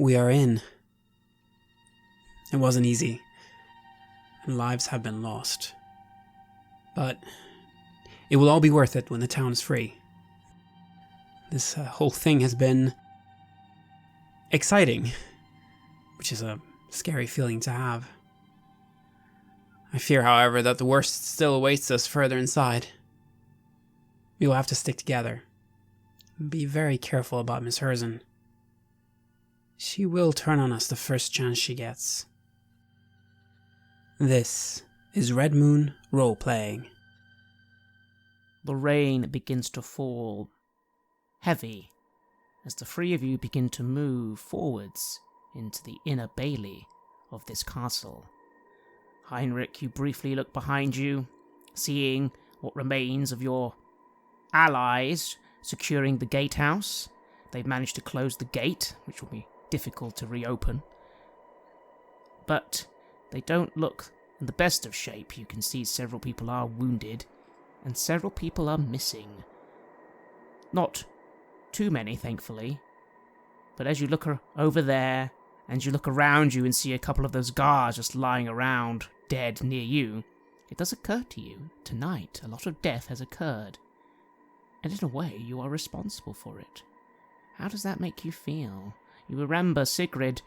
we are in. It wasn't easy, and lives have been lost. But it will all be worth it when the town is free. This whole thing has been exciting, which is a scary feeling to have. I fear, however, that the worst still awaits us further inside. We will have to stick together. Be very careful about Miss Herzen. She will turn on us the first chance she gets. This is Red Moon Role-Playing. The rain begins to fall, heavy, as the three of you begin to move forwards into the inner bailey of this castle. Heinrich, you briefly look behind you, seeing what remains of your allies securing the gatehouse. They've managed to close the gate, which will be difficult to reopen. But they don't look in the best of shape. You can see several people are wounded, and several people are missing. Not too many, thankfully. But as you look over there, and you look around you and see a couple of those guards just lying around, dead near you, it does occur to you, tonight, a lot of death has occurred. And in a way, you are responsible for it. How does that make you feel? You remember Sigrid,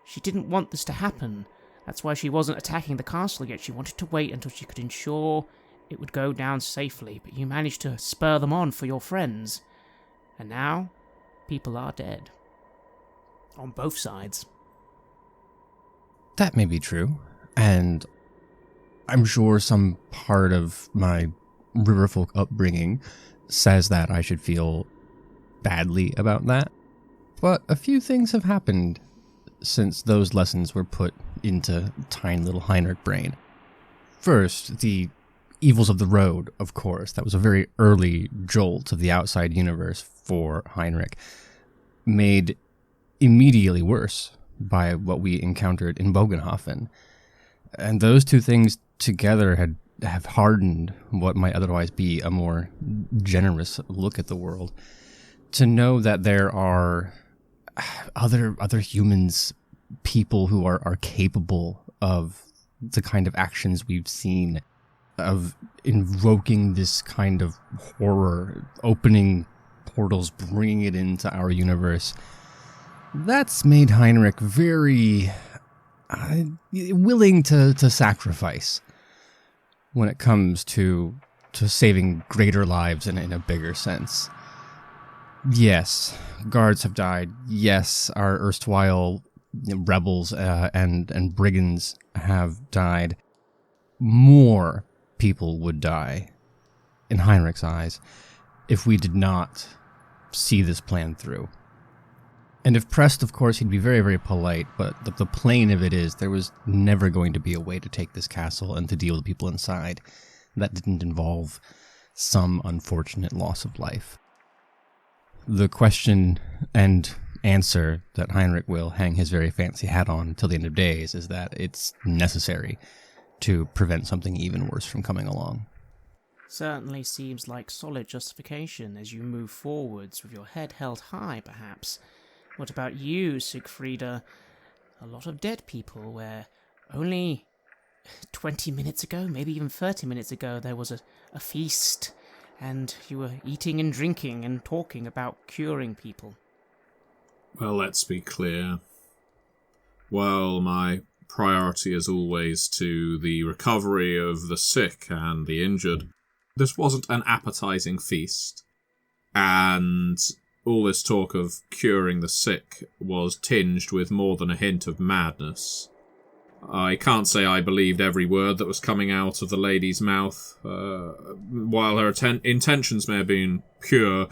she didn't want this to happen. That's why she wasn't attacking the castle yet. She wanted to wait until she could ensure it would go down safely, but you managed to spur them on for your friends. And now, people are dead. On both sides. That may be true, and I'm sure some part of my riverfolk upbringing says that I should feel badly about that. But a few things have happened since those lessons were put into tiny little Heinrich brain. First, the evils of the road, of course. That was a very early jolt of the outside universe for Heinrich, made immediately worse by what we encountered in Bogenhofen. And those two things together have hardened what might otherwise be a more generous look at the world. To know that there are other humans, people who are capable of the kind of actions we've seen, of invoking this kind of horror, opening portals, bringing it into our universe, that's made Heinrich very willing to sacrifice when it comes to saving greater lives in a bigger sense. Yes, guards have died. Yes, our erstwhile rebels and brigands have died. More people would die, in Heinrich's eyes, if we did not see this plan through. And if pressed, of course, he'd be very, very polite, but the plain of it is there was never going to be a way to take this castle and to deal with the people inside that didn't involve some unfortunate loss of life. The question and answer that Heinrich will hang his very fancy hat on until the end of days is that it's necessary to prevent something even worse from coming along. Certainly seems like solid justification as you move forwards with your head held high, perhaps. What about you, Siegfrieda? A lot of dead people where only 20 minutes ago, maybe even 30 minutes ago, there was a feast, and you were eating and drinking and talking about curing people. Well, let's be clear. While my priority is always to the recovery of the sick and the injured, this wasn't an appetizing feast, and all this talk of curing the sick was tinged with more than a hint of madness. I can't say I believed every word that was coming out of the lady's mouth. While her intentions may have been pure,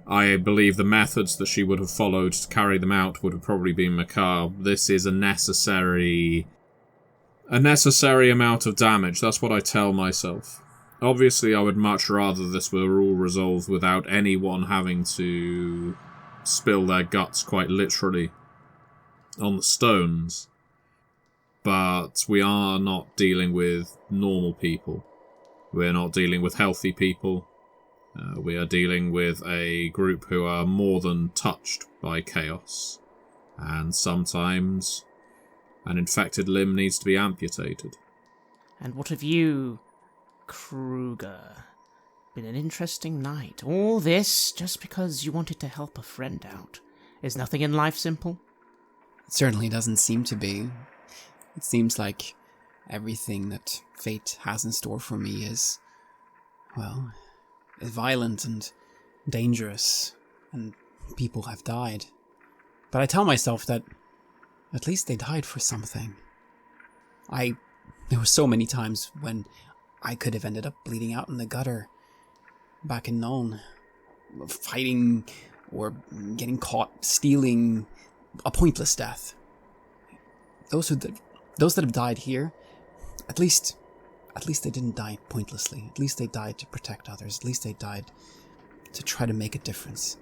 I believe the methods that she would have followed to carry them out would have probably been macabre. This is a necessary amount of damage. That's what I tell myself. Obviously, I would much rather this were all resolved without anyone having to spill their guts quite literally on the stones. But we are not dealing with normal people. We're not dealing with healthy people. We are dealing with a group who are more than touched by chaos. And sometimes an infected limb needs to be amputated. And what of you, Kruger? Been an interesting night. All this just because you wanted to help a friend out. Is nothing in life simple? It certainly doesn't seem to be. It seems like everything that fate has in store for me is, well, is violent and dangerous, and people have died. But I tell myself that at least they died for something. There were so many times when I could have ended up bleeding out in the gutter back in Nuln, fighting or getting caught stealing, a pointless death. Those that have died here, at least they didn't die pointlessly. At least they died to protect others. At least they died to try to make a difference.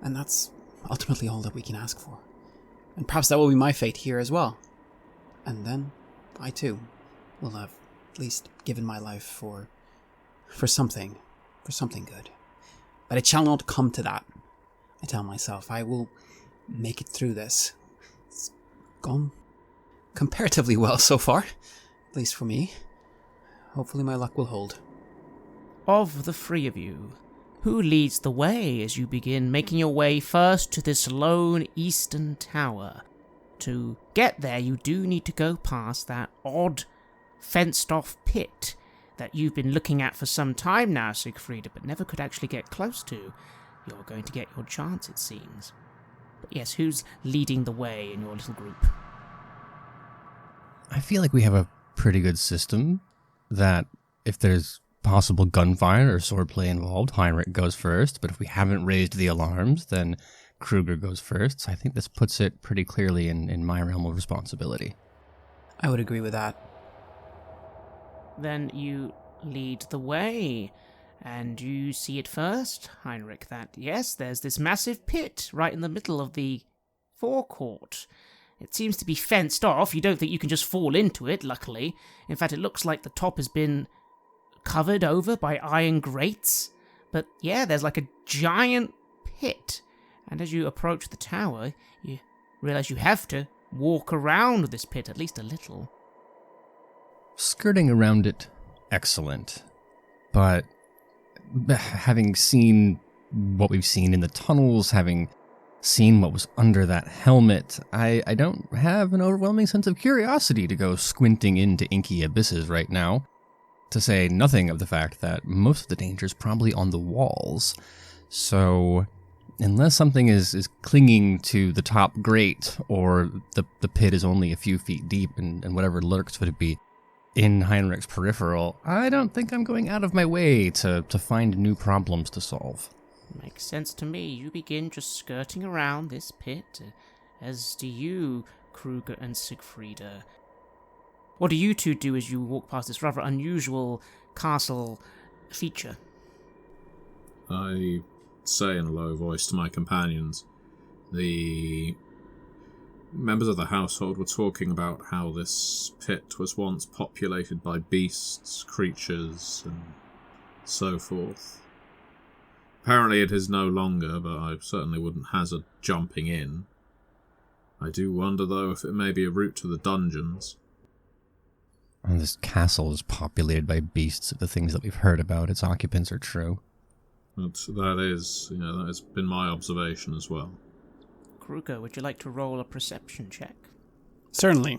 And that's ultimately all that we can ask for. And perhaps that will be my fate here as well. And then I too will have at least given my life for something good. But it shall not come to that. I tell myself I will make it through this. It's gone comparatively well so far, at least for me. Hopefully my luck will hold. Of the three of you, who leads the way as you begin making your way first to this lone eastern tower? To get there, you do need to go past that odd, fenced-off pit that you've been looking at for some time now, Siegfried, but never could actually get close to. You're going to get your chance, it seems. But yes, who's leading the way in your little group? I feel like we have a pretty good system that if there's possible gunfire or swordplay involved, Heinrich goes first, but if we haven't raised the alarms, then Kruger goes first. So I think this puts it pretty clearly in my realm of responsibility. I would agree with that. Then you lead the way, and you see it first, Heinrich, that yes, there's this massive pit right in the middle of the forecourt. It seems to be fenced off. You don't think you can just fall into it, luckily. In fact, it looks like the top has been covered over by iron grates. But yeah, there's like a giant pit. And as you approach the tower, you realize you have to walk around this pit at least a little. Skirting around it, excellent. But having seen what we've seen in the tunnels, having seen what was under that helmet, I don't have an overwhelming sense of curiosity to go squinting into inky abysses right now. To say nothing of the fact that most of the danger is probably on the walls. So unless something is clinging to the top grate, or the pit is only a few feet deep and whatever lurks would be in Heinrich's peripheral, I don't think I'm going out of my way to find new problems to solve. Makes sense to me. You begin just skirting around this pit, as do you, Kruger and Siegfried. What do you two do as you walk past this rather unusual castle feature? I say in a low voice to my companions, the members of the household were talking about how this pit was once populated by beasts, creatures, and so forth. Apparently it is no longer, but I certainly wouldn't hazard jumping in. I do wonder, though, if it may be a route to the dungeons. And this castle is populated by beasts of the things that we've heard about. Its occupants are true. But that has been my observation as well. Kruger, would you like to roll a perception check? Certainly.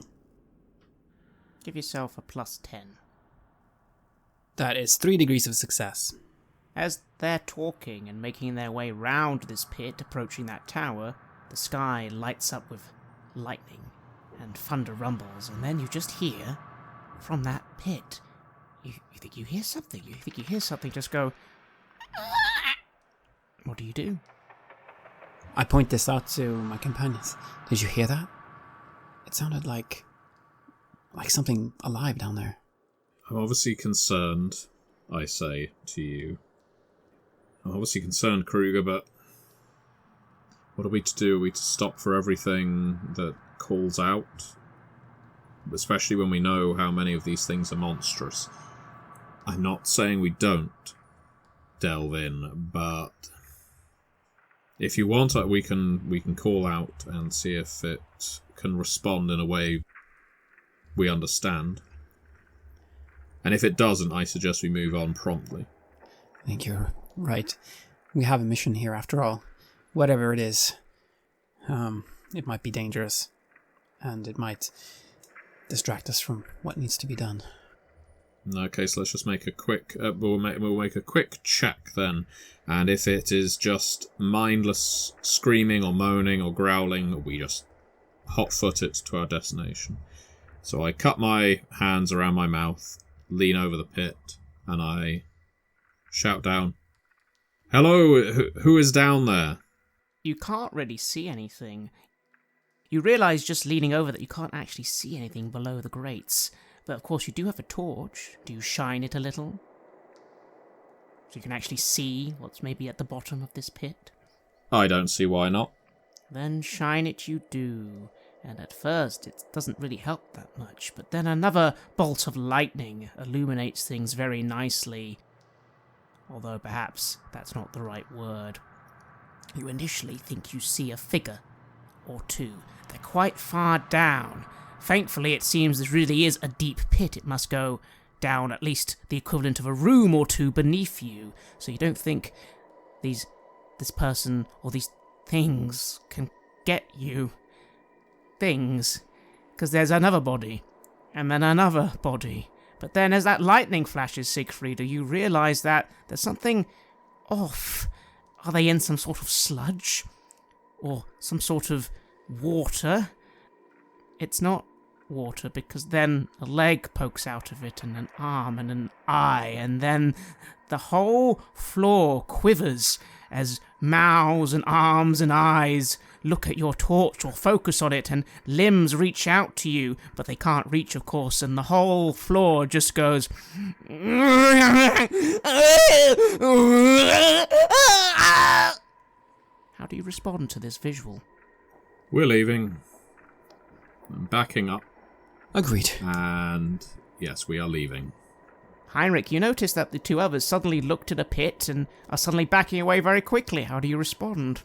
Give yourself a +10. That is 3 degrees of success. As they're talking and making their way round this pit, approaching that tower, the sky lights up with lightning and thunder rumbles, and then you just hear, from that pit, you think you hear something. You think you hear something just go... What do you do? I point this out to my companions. Did you hear that? It sounded like something alive down there. I'm obviously concerned, I say to you. I'm obviously concerned, Kruger, but what are we to do? Are we to stop for everything that calls out? Especially when we know how many of these things are monstrous. I'm not saying we don't delve in, but If you want, we can call out and see if it can respond in a way we understand. And if it doesn't, I suggest we move on promptly. I think you're right. We have a mission here after all. Whatever it is, it might be dangerous, and it might distract us from what needs to be done. Okay, so let's just make a quick. We'll make a quick check then, and if it is just mindless screaming or moaning or growling, we just hot-foot it to our destination. So I cut my hands around my mouth, lean over the pit, and I shout down, "Hello, who is down there?" You can't really see anything. You realise just leaning over that you can't actually see anything below the grates. But of course you do have a torch. Do you shine it a little? So you can actually see what's maybe at the bottom of this pit? I don't see why not. Then shine it you do. And at first it doesn't really help that much, but then another bolt of lightning illuminates things very nicely. Although perhaps that's not the right word. You initially think you see a figure or two. They're quite far down. Thankfully, it seems this really is a deep pit. It must go down at least the equivalent of a room or two beneath you, so you don't think this person or these things can get you. Things. Because there's another body, and then another body. But then as that lightning flashes, Siegfried, you realise that there's something off. Are they in some sort of sludge? Or some sort of water? It's not water, because then a leg pokes out of it, and an arm, and an eye, and then the whole floor quivers as mouths and arms and eyes look at your torch or focus on it, and limbs reach out to you, but they can't reach, of course, and the whole floor just goes... How do you respond to this visual? We're leaving. I'm backing up. Agreed. And yes, we are leaving. Heinrich, you notice that the two others suddenly looked at a pit and are suddenly backing away very quickly. How do you respond?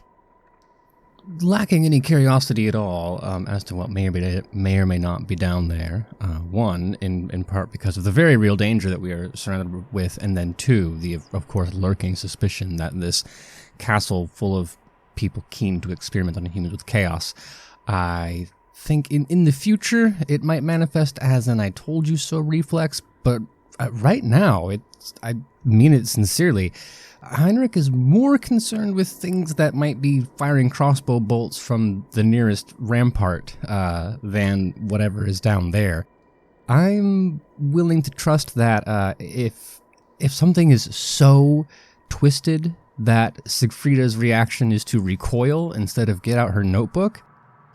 Lacking any curiosity at all as to what may or may not be down there. One, in part because of the very real danger that we are surrounded with, and then two, the, of course, lurking suspicion that this castle full of people keen to experiment on humans with chaos. I think in the future it might manifest as an "I told you so" reflex, but right now, I mean it sincerely. Heinrich is more concerned with things that might be firing crossbow bolts from the nearest rampart than whatever is down there. I'm willing to trust that if something is so twisted that Siegfrieda's reaction is to recoil instead of get out her notebook,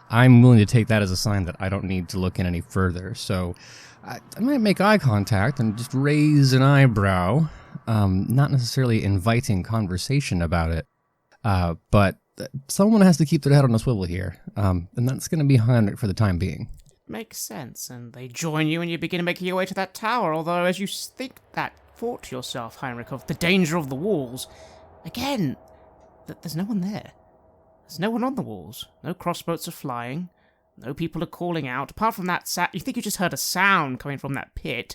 I'm willing to take that as a sign that I don't need to look in any further. So I might make eye contact and just raise an eyebrow, not necessarily inviting conversation about it, but someone has to keep their head on a swivel here, and that's going to be Heinrich for the time being. Makes sense, and they join you and you begin making your way to that tower, although as you think that thought to yourself, Heinrich, of the danger of the walls, again, there's no one there. There's no one on the walls. No crossbows are flying. No people are calling out. Apart from that you think you just heard a sound coming from that pit,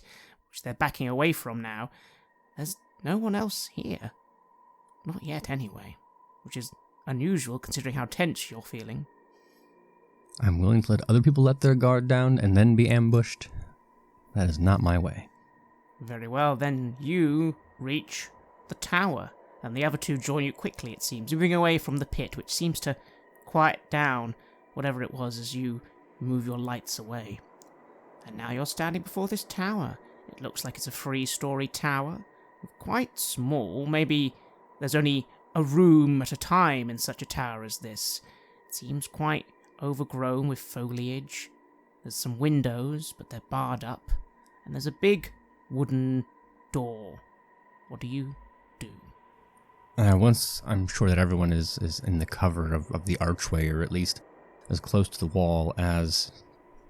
which they're backing away from now. There's no one else here. Not yet, anyway. Which is unusual, considering how tense you're feeling. I'm willing to let other people let their guard down and then be ambushed. That is not my way. Very well, then you reach the tower, and the other two join you quickly, it seems, moving away from the pit, which seems to quiet down whatever it was as you move your lights away. And now you're standing before this tower. It looks like it's a 3-story tower, quite small. Maybe there's only a room at a time in such a tower as this. It seems quite overgrown with foliage. There's some windows, but they're barred up. And there's a big wooden door. What do you do? Once I'm sure that everyone is in the cover of the archway, or at least as close to the wall as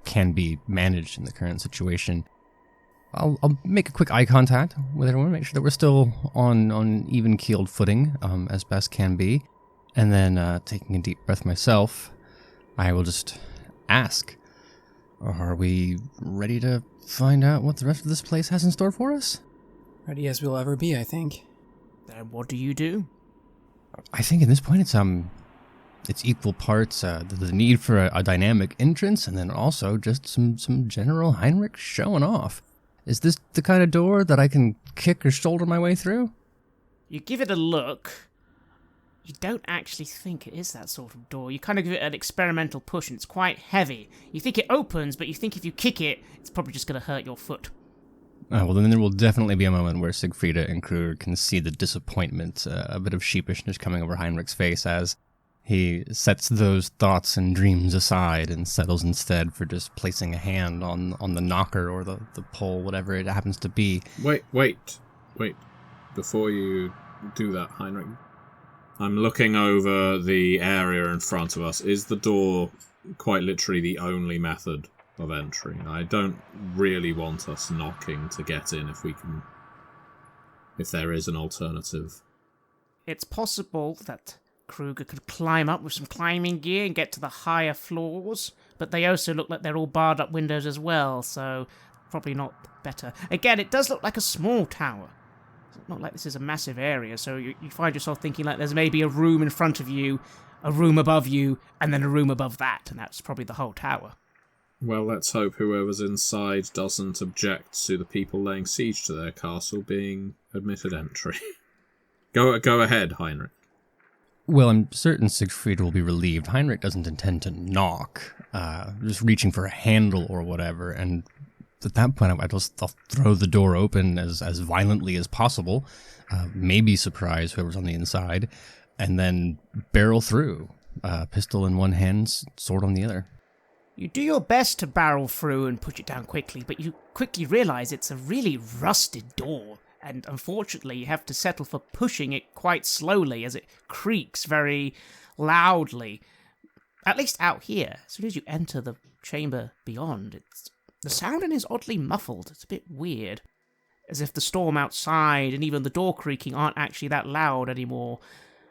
can be managed in the current situation, I'll make a quick eye contact with everyone, make sure that we're still on even-keeled footing as best can be, And then, taking a deep breath myself, I will just ask, are we ready to find out what the rest of this place has in store for us? Ready as we'll ever be, I think. Then what do you do? I think at this point it's equal parts the need for a dynamic entrance, and then also just some general Heinrich showing off. Is this the kind of door that I can kick or shoulder my way through? You give it a look. You don't actually think it is that sort of door. You kind of give it an experimental push, and it's quite heavy. You think it opens, but you think if you kick it, it's probably just going to hurt your foot. Well, then there will definitely be a moment where Siegfrieda and Kruger can see the disappointment, a bit of sheepishness coming over Heinrich's face as he sets those thoughts and dreams aside and settles instead for just placing a hand on the knocker or the pole, whatever it happens to be. Wait. Before you do that, Heinrich, I'm looking over the area in front of us. Is the door quite literally the only method of entry? I don't really want us knocking to get in if there is an alternative. It's possible that Kruger could climb up with some climbing gear and get to the higher floors, but they also look like they're all barred up windows as well, so probably not better. Again, it does look like a small tower. It's not like this is a massive area, so you find yourself thinking like there's maybe a room in front of you, a room above you, and then a room above that, and that's probably the whole tower. Well, let's hope whoever's inside doesn't object to the people laying siege to their castle being admitted entry. Go ahead, Heinrich. Well, I'm certain Siegfried will be relieved. Heinrich doesn't intend to knock, just reaching for a handle or whatever, and at that point I'll throw the door open as violently as possible, maybe surprise whoever's on the inside, and then barrel through, pistol in one hand, sword on the other. You do your best to barrel through and push it down quickly, but you quickly realise it's a really rusted door, and unfortunately you have to settle for pushing it quite slowly as it creaks very loudly. At least out here, as soon as you enter the chamber beyond, the sounding is oddly muffled. It's a bit weird. As if the storm outside and even the door creaking aren't actually that loud anymore.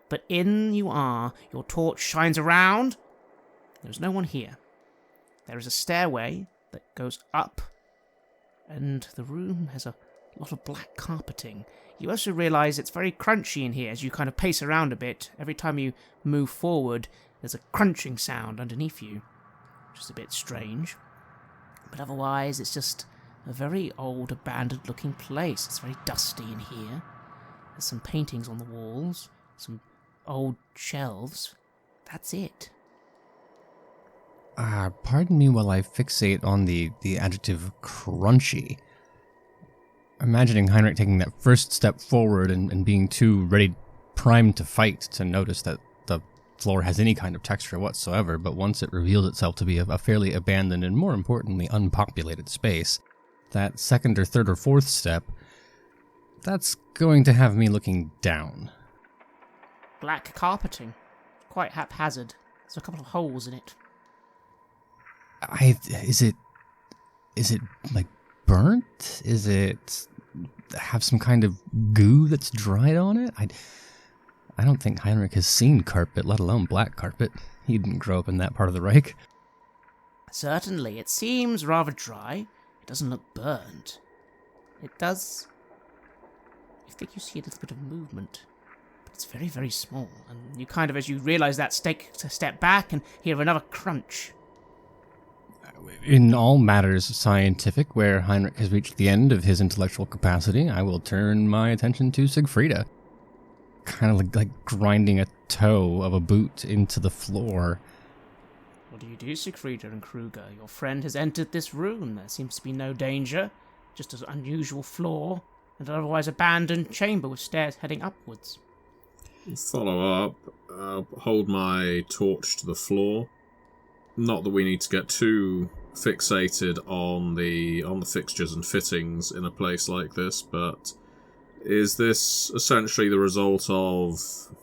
But in you are, your torch shines around. There's no one here. There is a stairway that goes up, and the room has a lot of black carpeting. You also realise it's very crunchy in here as you kind of pace around a bit. Every time you move forward, there's a crunching sound underneath you, which is a bit strange. But otherwise, it's just a very old, abandoned-looking place. It's very dusty in here. There's some paintings on the walls, some old shelves. That's it. Pardon me while I fixate on the adjective crunchy. Imagining Heinrich taking that first step forward and being too ready, primed to fight, to notice that the floor has any kind of texture whatsoever, but once it reveals itself to be a fairly abandoned and, more importantly, unpopulated space, that second or third or fourth step, that's going to have me looking down. Black carpeting. Quite haphazard. There's a couple of holes in it. Is it like burnt? Is it have some kind of goo that's dried on it? I don't think Heinrich has seen carpet, let alone black carpet. He didn't grow up in that part of the Reich. Certainly, it seems rather dry. It doesn't look burnt. It does. I think you see a little bit of movement, but it's very, very small. And you kind of, as you realise that, take a step back and hear another crunch. In all matters scientific, where Heinrich has reached the end of his intellectual capacity, I will turn my attention to Siegfrieda. Kind of like grinding a toe of a boot into the floor. What do you do, Siegfrieda and Kruger? Your friend has entered this room. There seems to be no danger. Just an unusual floor, and an otherwise abandoned chamber with stairs heading upwards. Follow up. Hold my torch to the floor. Not that we need to get too fixated on the fixtures and fittings in a place like this, but is this essentially the result of,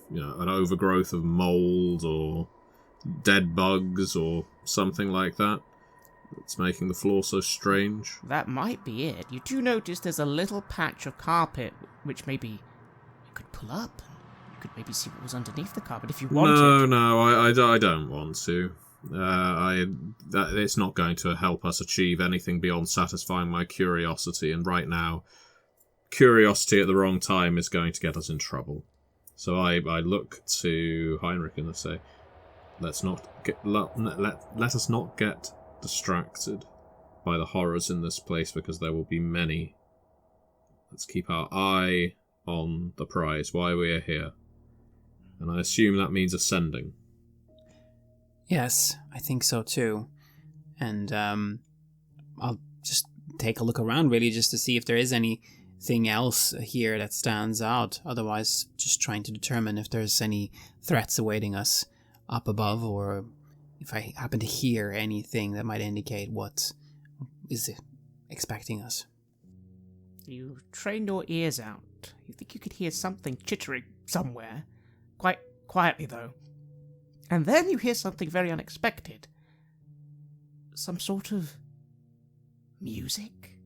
an overgrowth of mold or dead bugs or something like that that's making the floor so strange? That might be it. You do notice there's a little patch of carpet which maybe you could pull up. You could maybe see what was underneath the carpet if you wanted. I don't want to. It's not going to help us achieve anything beyond satisfying my curiosity, and right now, curiosity at the wrong time is going to get us in trouble. So I look to Heinrich and I say, let us not get distracted by the horrors in this place, because there will be many. Let's keep our eye on the prize, why we are here. And I assume that means ascending. Yes, I think so too. And I'll just take a look around, really, just to see if there is anything else here that stands out. Otherwise, just trying to determine if there's any threats awaiting us up above, or if I happen to hear anything that might indicate what is expecting us. You train your ears out. You think you could hear something chittering somewhere. Quite quietly, though. And then you hear something very unexpected. Some sort of music?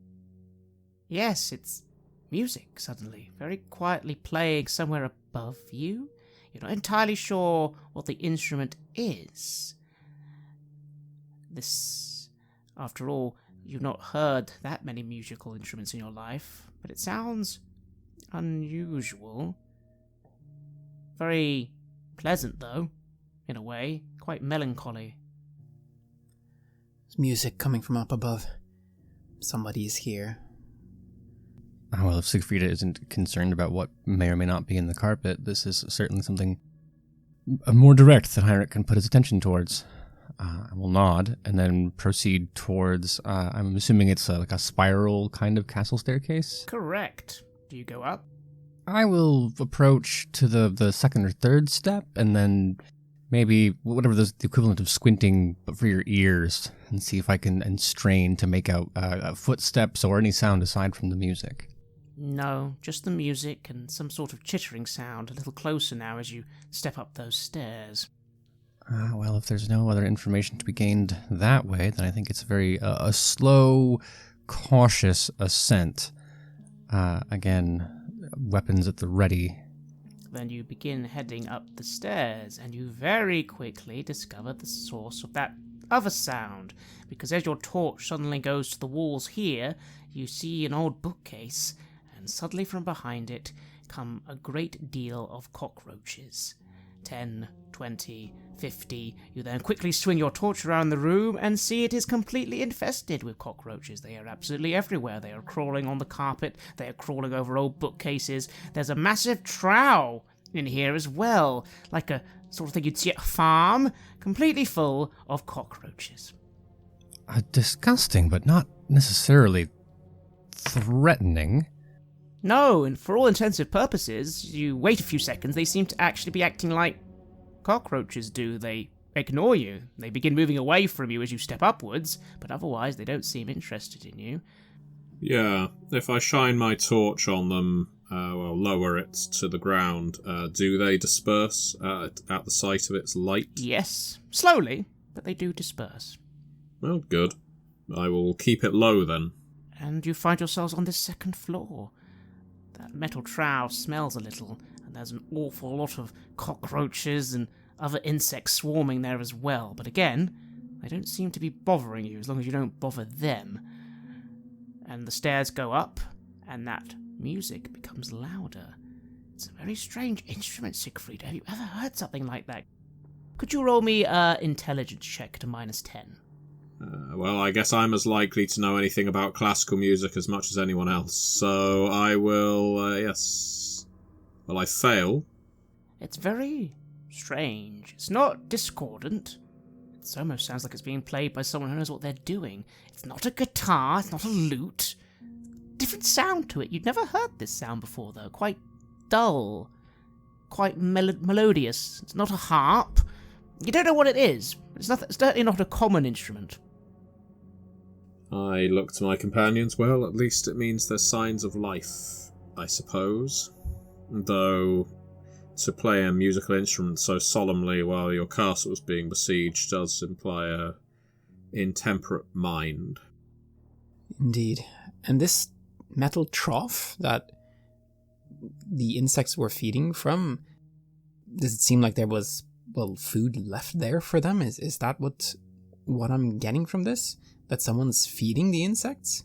Yes, it's music, suddenly, very quietly playing somewhere above you. You're not entirely sure what the instrument is. This, after all, you've not heard that many musical instruments in your life, but it sounds unusual. Very pleasant, though, in a way, quite melancholy. There's music coming from up above. Somebody is here. Well, if Siegfried isn't concerned about what may or may not be in the carpet, this is certainly something more direct that Heinrich can put his attention towards. I will nod and then proceed towards, I'm assuming it's like a spiral kind of castle staircase? Correct. Do you go up? I will approach to the second or third step, and then maybe whatever the equivalent of squinting but for your ears, and see if I can strain to make out footsteps or any sound aside from the music. No, just the music and some sort of chittering sound a little closer now as you step up those stairs. Well, if there's no other information to be gained that way, then I think it's a slow, cautious ascent. Again, weapons at the ready. Then you begin heading up the stairs, and you very quickly discover the source of that other sound, because as your torch suddenly goes to the walls here, you see an old bookcase, and suddenly from behind it come a great deal of cockroaches. 10, 20, 50. You then quickly swing your torch around the room and see it is completely infested with cockroaches. They are absolutely everywhere. They are crawling on the carpet. They are crawling over old bookcases. There's a massive trough in here as well, like a sort of thing you'd see at a farm, completely full of cockroaches. Disgusting, but not necessarily threatening. No, and for all intensive purposes, you wait a few seconds, they seem to actually be acting like cockroaches do. They ignore you. They begin moving away from you as you step upwards, but otherwise they don't seem interested in you. Yeah, if I shine my torch on them, lower it to the ground, do they disperse at the sight of its light? Yes, slowly, but they do disperse. Well, good. I will keep it low then. And you find yourselves on the second floor. That metal trowel smells a little, and there's an awful lot of cockroaches and other insects swarming there as well. But again, they don't seem to be bothering you as long as you don't bother them. And the stairs go up, and that music becomes louder. It's a very strange instrument, Siegfried. Have you ever heard something like that? Could you roll me an intelligence check to -10? Well, I guess I'm as likely to know anything about classical music as much as anyone else, so I will, yes. Well, I fail. It's very strange. It's not discordant. It almost sounds like it's being played by someone who knows what they're doing. It's not a guitar, it's not a lute. Different sound to it. You'd never heard this sound before, though. Quite dull. Quite melodious. It's not a harp. You don't know what it is. It's certainly not a common instrument. I look to my companions. Well, at least it means there's signs of life, I suppose. Though, to play a musical instrument so solemnly while your castle is being besieged does imply a intemperate mind. Indeed. And this metal trough that the insects were feeding from, Does it seem like there was, food left there for them? Is that what I'm getting from this? That someone's feeding the insects?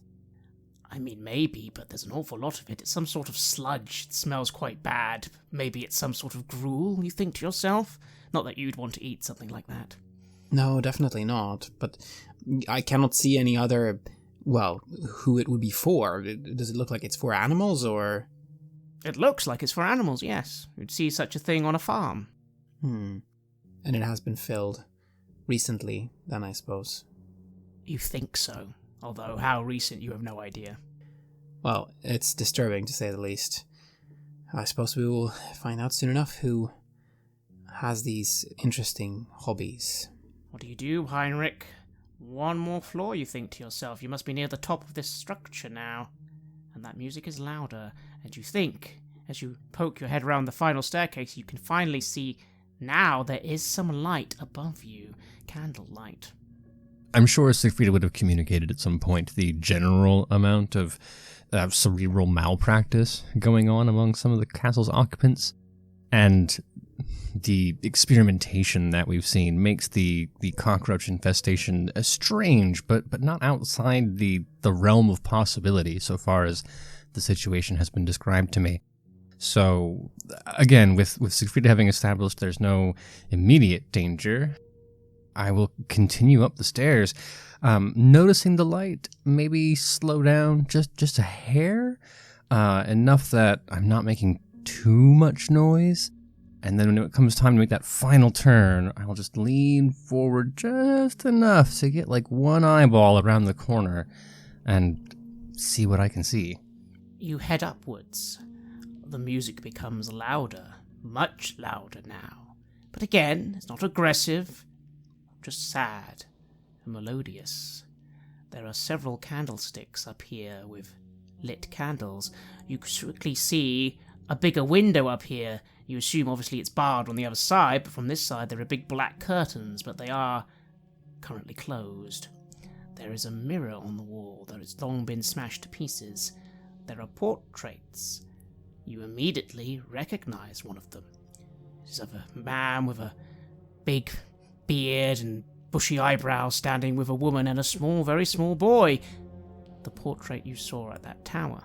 I mean, maybe, but there's an awful lot of it. It's some sort of sludge. It smells quite bad. Maybe it's some sort of gruel, you think to yourself? Not that you'd want to eat something like that. No, definitely not. But I cannot see any other, who it would be for. Does it look like it's for animals, or...? It looks like it's for animals, yes. You'd see such a thing on a farm. And it has been filled recently, then, I suppose. You think so. Although, how recent, you have no idea. Well, it's disturbing, to say the least. I suppose we will find out soon enough who has these interesting hobbies. What do you do, Heinrich? One more floor, you think to yourself. You must be near the top of this structure now. And that music is louder. And you think, as you poke your head round the final staircase, you can finally see now there is some light above you. Candlelight. I'm sure Siegfried would have communicated at some point the general amount of cerebral malpractice going on among some of the castle's occupants, and the experimentation that we've seen makes the cockroach infestation strange, but not outside the realm of possibility so far as the situation has been described to me. So, again, with Siegfried having established there's no immediate danger, I will continue up the stairs, noticing the light, maybe slow down just a hair, enough that I'm not making too much noise. And then when it comes time to make that final turn, I will just lean forward just enough to get like one eyeball around the corner and see what I can see. You head upwards. The music becomes louder, much louder now. But again, it's not aggressive. Just sad and melodious. There are several candlesticks up here with lit candles. You quickly see a bigger window up here. You assume obviously it's barred on the other side, but from this side there are big black curtains, but they are currently closed. There is a mirror on the wall that has long been smashed to pieces. There are portraits. You immediately recognize one of them. It is of a man with a big beard and bushy eyebrows standing with a woman and a small, very small boy. The portrait you saw at that tower.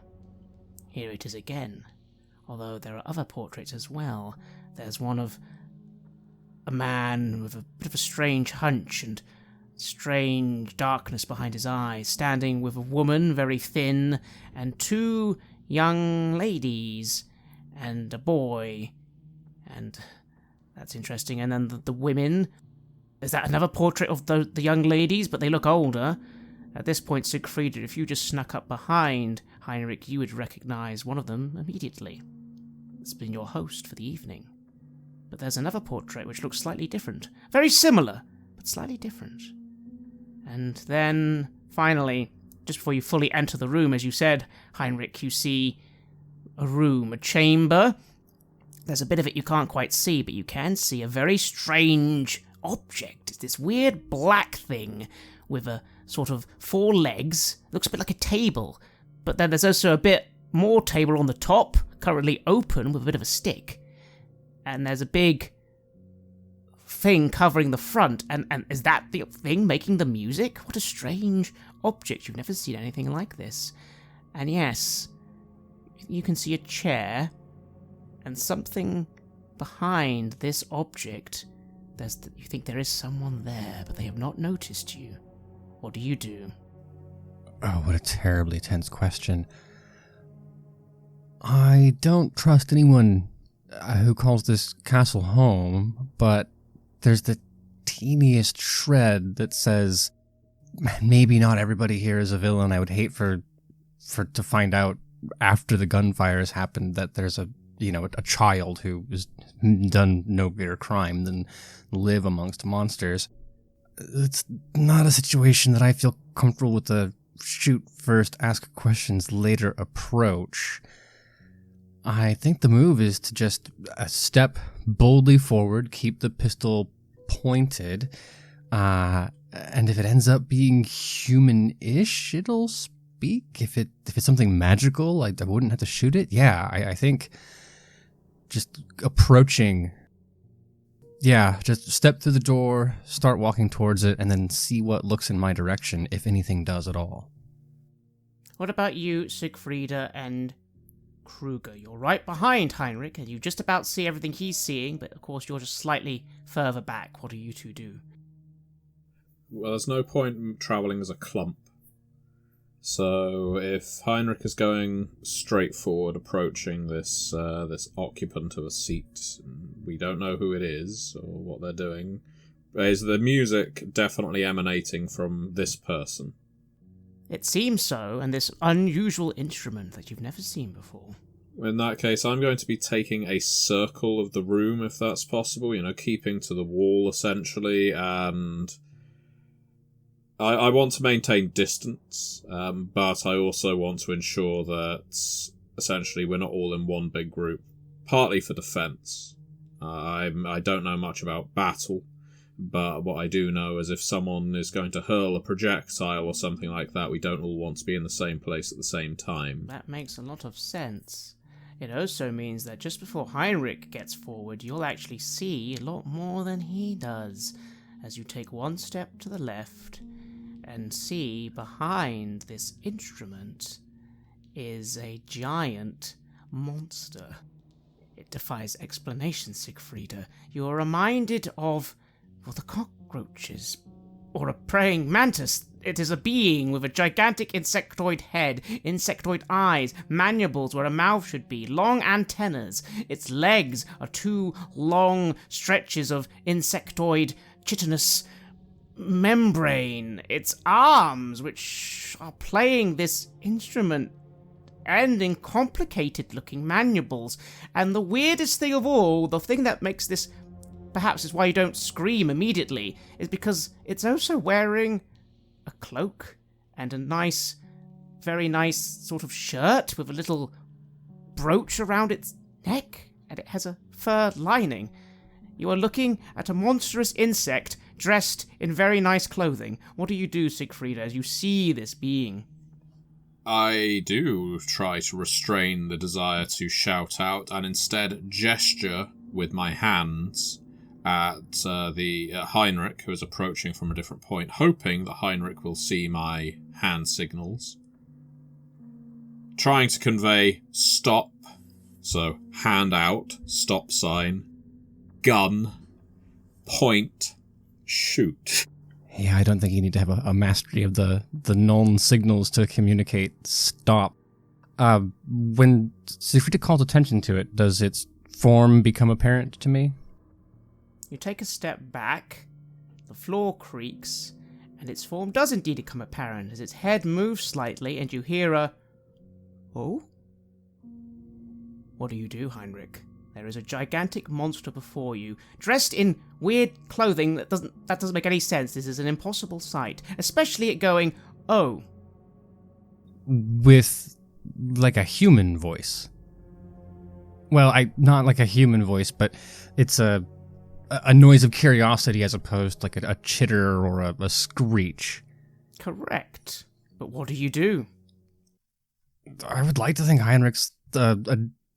Here it is again. Although there are other portraits as well. There's one of a man with a bit of a strange hunch and strange darkness behind his eyes, standing with a woman, very thin, and two young ladies, and a boy. And that's interesting. And then the women... Is that another portrait of the young ladies, but they look older? At this point, Siegfried, if you just snuck up behind Heinrich, you would recognize one of them immediately. It's been your host for the evening. But there's another portrait which looks slightly different. Very similar, but slightly different. And then, finally, just before you fully enter the room, as you said, Heinrich, you see a room, a chamber. There's a bit of it you can't quite see, but you can see a very strange object. It's this weird black thing with a sort of 4 legs. It looks a bit like a table. But then there's also a bit more table on the top, currently open with a bit of a stick. And there's a big thing covering the front. And is that the thing making the music? What a strange object. You've never seen anything like this. And yes, you can see a chair and something behind this object. You think there is someone there, but they have not noticed you. What do you do? Oh, what a terribly tense question. I don't trust anyone who calls this castle home, but there's the teeniest shred that says, maybe not everybody here is a villain. I would hate to find out after the gunfire has happened that there's a child who has done no greater crime than live amongst monsters. It's not a situation that I feel comfortable with the shoot first, ask questions later approach. I think the move is to just step boldly forward, keep the pistol pointed, and if it ends up being human-ish, it'll speak. If it's something magical, I wouldn't have to shoot it. Yeah, I think just approaching Yeah, just step through the door, start walking towards it, and then see what looks in my direction, if anything does at all. What about you, Siegfrieda and Kruger? You're right behind Heinrich, and you just about see everything he's seeing, but of course you're just slightly further back. What do you two do? Well, there's no point in travelling as a clump. So if Heinrich is going straight forward, approaching this occupant of a seat, we don't know who it is or what they're doing. Is the music definitely emanating from this person? It seems so, and this unusual instrument that you've never seen before. In that case, I'm going to be taking a circle of the room, if that's possible, keeping to the wall, essentially, and I want to maintain distance, but I also want to ensure that, essentially, we're not all in one big group, partly for defence. I don't know much about battle, but what I do know is if someone is going to hurl a projectile or something like that, we don't all want to be in the same place at the same time. That makes a lot of sense. It also means that just before Heinrich gets forward, you'll actually see a lot more than he does, as you take one step to the left and see behind this instrument is a giant monster. It defies explanation, Siegfrieda. You are reminded of the cockroaches, or a praying mantis. It is a being with a gigantic insectoid head, insectoid eyes, mandibles where a mouth should be, long antennas. Its legs are two long stretches of insectoid chitinous membrane. Its arms, which are playing this instrument, end in complicated-looking mandibles. And the weirdest thing of all, the thing that makes this perhaps is why you don't scream immediately, is because it's also wearing a cloak and a nice, very nice sort of shirt with a little brooch around its neck, and it has a fur lining. You are looking at a monstrous insect dressed in very nice clothing. What do you do, Siegfrieda, as you see this being? I do try to restrain the desire to shout out and instead gesture with my hands at the Heinrich, who is approaching from a different point, hoping that Heinrich will see my hand signals. Trying to convey stop, so hand out, stop sign, gun, point, shoot. Yeah, I don't think you need to have a mastery of the non-signals to communicate stop. When Siegfrieda calls attention to it, does its form become apparent to me? You take a step back, the floor creaks, and its form does indeed become apparent as its head moves slightly and you hear a, "Oh?" What do you do, Heinrich? There is a gigantic monster before you, dressed in weird clothing that doesn't make any sense. This is an impossible sight, especially it going, "Oh." With, like, a human voice. Well, not like a human voice, but it's a noise of curiosity as opposed to like a chitter or a screech. Correct. But what do you do? I would like to think Heinrich's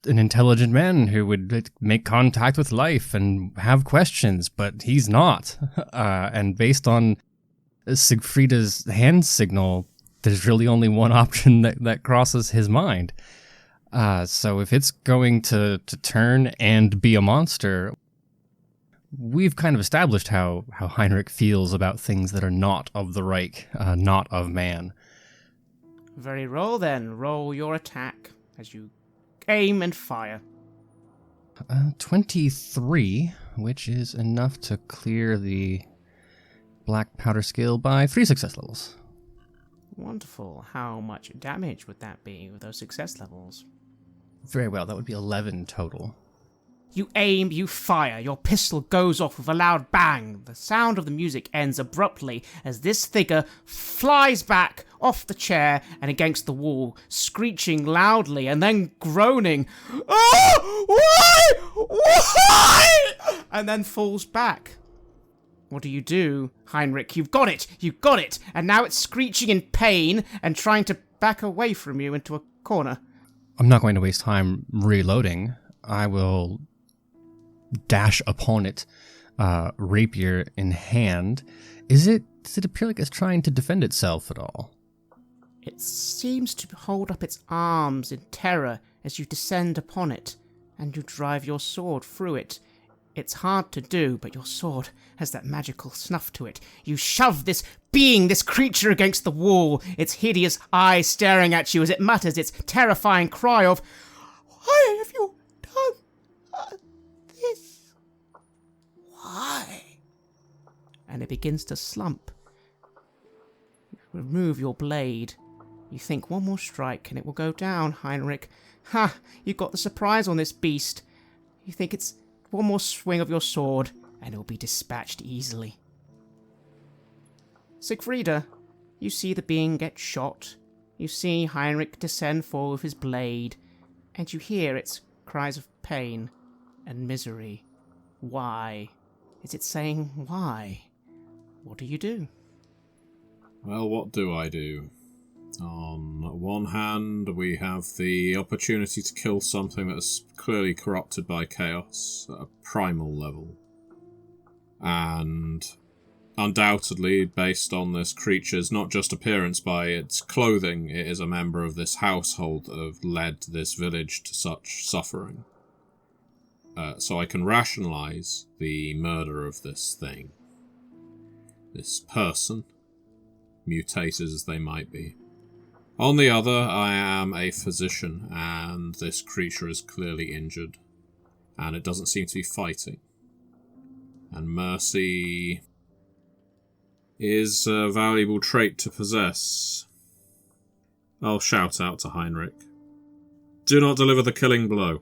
an intelligent man who would make contact with life and have questions, but he's not. And based on Siegfrieda's hand signal, there's really only one option that crosses his mind. So if it's going to turn and be a monster, we've kind of established how Heinrich feels about things that are not of the Reich, not of man. Very roll then. Roll your attack as you aim and fire. 23, which is enough to clear the black powder skill by 3 success levels. Wonderful. How much damage would that be with those success levels? Very well, that would be 11 total. You aim, you fire, your pistol goes off with a loud bang. The sound of the music ends abruptly as this figure flies back off the chair and against the wall, screeching loudly and then groaning, "Oh, why? And then falls back. What do you do, Heinrich? You've got it, and now it's screeching in pain and trying to back away from you into a corner. I'm not going to waste time reloading. I will dash upon it, rapier in hand. Does it appear like it's trying to defend itself at all? It seems to hold up its arms in terror as you descend upon it, and you drive your sword through it. It's hard to do, but your sword has that magical snuff to it. You shove this being, this creature against the wall, its hideous eyes staring at you as it mutters its terrifying cry of, "Why have you done this? Why?" And it begins to slump. You remove your blade. You think one more strike and it will go down, Heinrich. Ha! You got the surprise on this beast. You think it's one more swing of your sword and it will be dispatched easily. Siegfrieda, you see the being get shot. You see Heinrich descend forward with his blade, and you hear its cries of pain and misery. Why? Is it saying why? What do you do? Well, what do I do? On one hand, we have the opportunity to kill something that is clearly corrupted by chaos at a primal level. And undoubtedly, based on this creature's not just appearance, by its clothing, it is a member of this household that have led this village to such suffering. So I can rationalize the murder of this thing. This person, mutated as they might be. On the other, I am a physician, and this creature is clearly injured, and it doesn't seem to be fighting. And mercy is a valuable trait to possess. I'll shout out to Heinrich. Do not deliver the killing blow.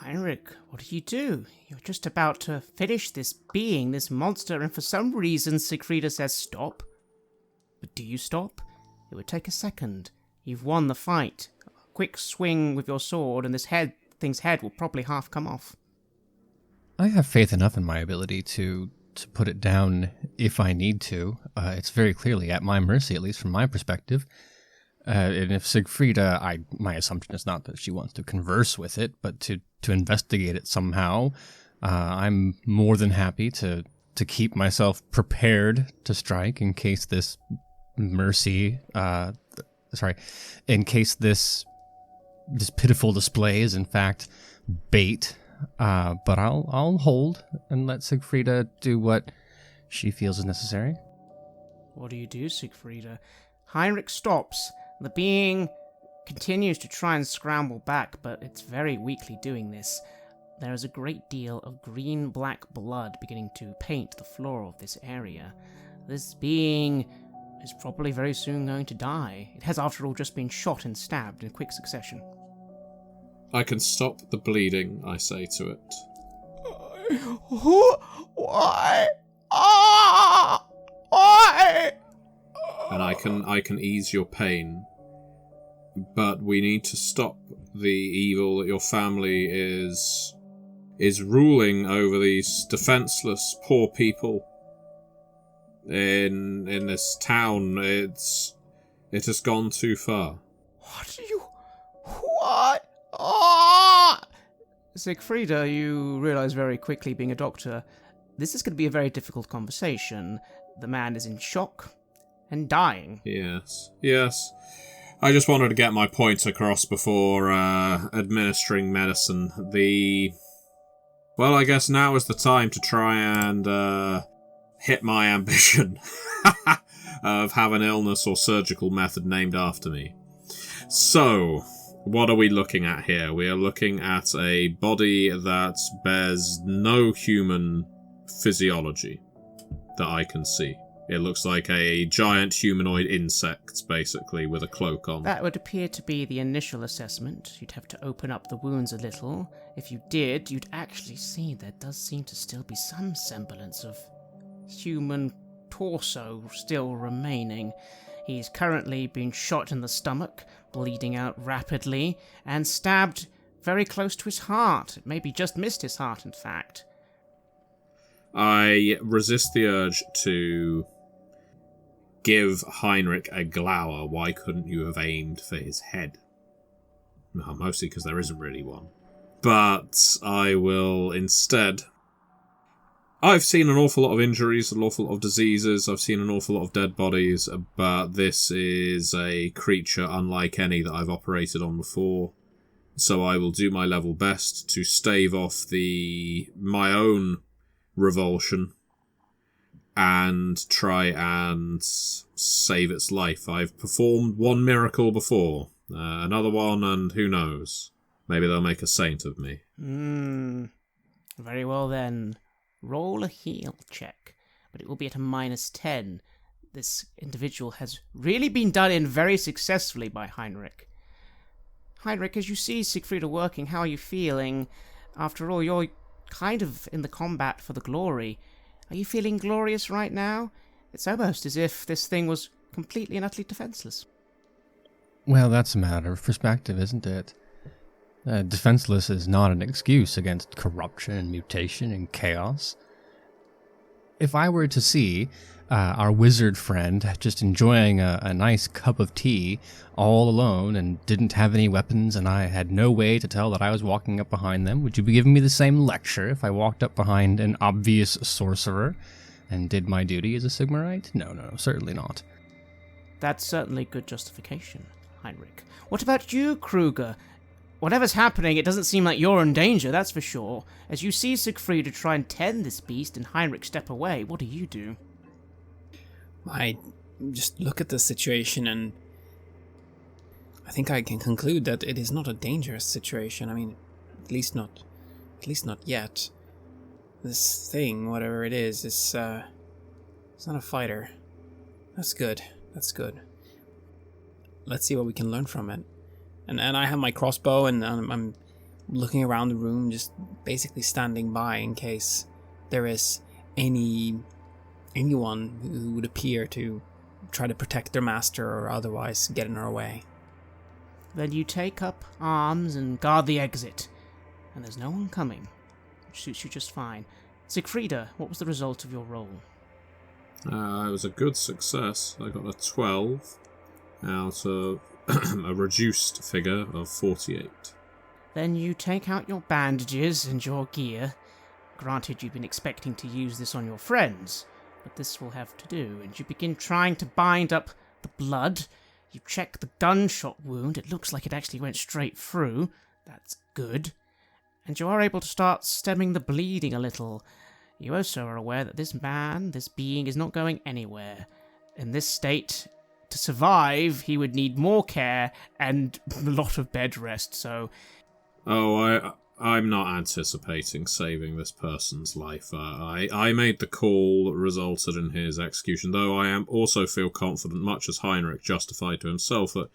Heinrich, what do you do? You're just about to finish this being, this monster, and for some reason Siegfrieda says stop. But do you stop? It would take a second. You've won the fight. A quick swing with your sword and this thing's head will probably half come off. I have faith enough in my ability to put it down if I need to. It's very clearly at my mercy, at least from my perspective. And if Siegfrieda, my assumption is not that she wants to converse with it, but to investigate it somehow, I'm more than happy to keep myself prepared to strike in case this in case this pitiful display is in fact bait. But I'll hold and let Siegfrieda do what she feels is necessary. What do you do, Siegfrieda? Heinrich stops. The being continues to try and scramble back, but it's very weakly doing this. There is a great deal of green-black blood beginning to paint the floor of this area. This being is probably very soon going to die. It has, after all, just been shot and stabbed in quick succession. I can stop the bleeding, I say to it. Why? Why? And I can ease your pain. But we need to stop the evil that your family is ruling over these defenseless poor people in this town. It has gone too far. What? Siegfrieda, you realize very quickly, being a doctor, this is going to be a very difficult conversation. The man is in shock and dying. Yes. I just wanted to get my point across before administering medicine. Well, I guess now is the time to try and hit my ambition of have an illness or surgical method named after me. So, what are we looking at here? We are looking at a body that bears no human physiology that I can see. It looks like a giant humanoid insect, basically, with a cloak on. That would appear to be the initial assessment. You'd have to open up the wounds a little. If you did, you'd actually see there does seem to still be some semblance of human torso still remaining. He's currently been shot in the stomach, bleeding out rapidly, and stabbed very close to his heart. It maybe just missed his heart, in fact. I resist the urge to give Heinrich a glower. Why couldn't you have aimed for his head? Well, mostly because there isn't really one. But I will instead I've seen an awful lot of injuries, an awful lot of diseases, I've seen an awful lot of dead bodies, but this is a creature unlike any that I've operated on before. So I will do my level best to stave off my own revulsion and try and save its life. I've performed one miracle before, another one, and who knows? Maybe they'll make a saint of me. Very well then. Roll a heal check, but it will be at a -10. This individual has really been done in very successfully by Heinrich. Heinrich, as you see Siegfrieda working, how are you feeling? After all, you're kind of in the combat for the glory. Are you feeling glorious right now? It's almost as if this thing was completely and utterly defenseless. Well, that's a matter of perspective, isn't it? Defenseless is not an excuse against corruption and mutation and chaos. If I were to see our wizard friend just enjoying a nice cup of tea all alone and didn't have any weapons and I had no way to tell that I was walking up behind them, would you be giving me the same lecture if I walked up behind an obvious sorcerer and did my duty as a Sigmarite? No, certainly not. That's certainly good justification, Heinrich. What about you, Kruger? Whatever's happening, it doesn't seem like you're in danger, that's for sure. As you see Siegfrieda try and tend this beast and Heinrich step away, what do? I just look at the situation and I think I can conclude that it is not a dangerous situation. I mean, at least not yet. This thing, whatever it is, it's not a fighter. That's good. Let's see what we can learn from it. And I have my crossbow, and I'm looking around the room, just basically standing by in case there is anyone who would appear to try to protect their master or otherwise get in our way. Then you take up arms and guard the exit. And there's no one coming, which suits you just fine. Siegfrieda, what was the result of your roll? It was a good success. I got a 12 out of a reduced figure of 48. Then you take out your bandages and your gear. Granted, you've been expecting to use this on your friends, but this will have to do, and you begin trying to bind up the blood. You check the gunshot wound. It looks like it actually went straight through. That's good. And you are able to start stemming the bleeding a little. You also are aware that this being, is not going anywhere. In this state, to survive, he would need more care and a lot of bed rest, so... I'm not anticipating saving this person's life. I made the call that resulted in his execution, though I also feel confident, much as Heinrich justified to himself, that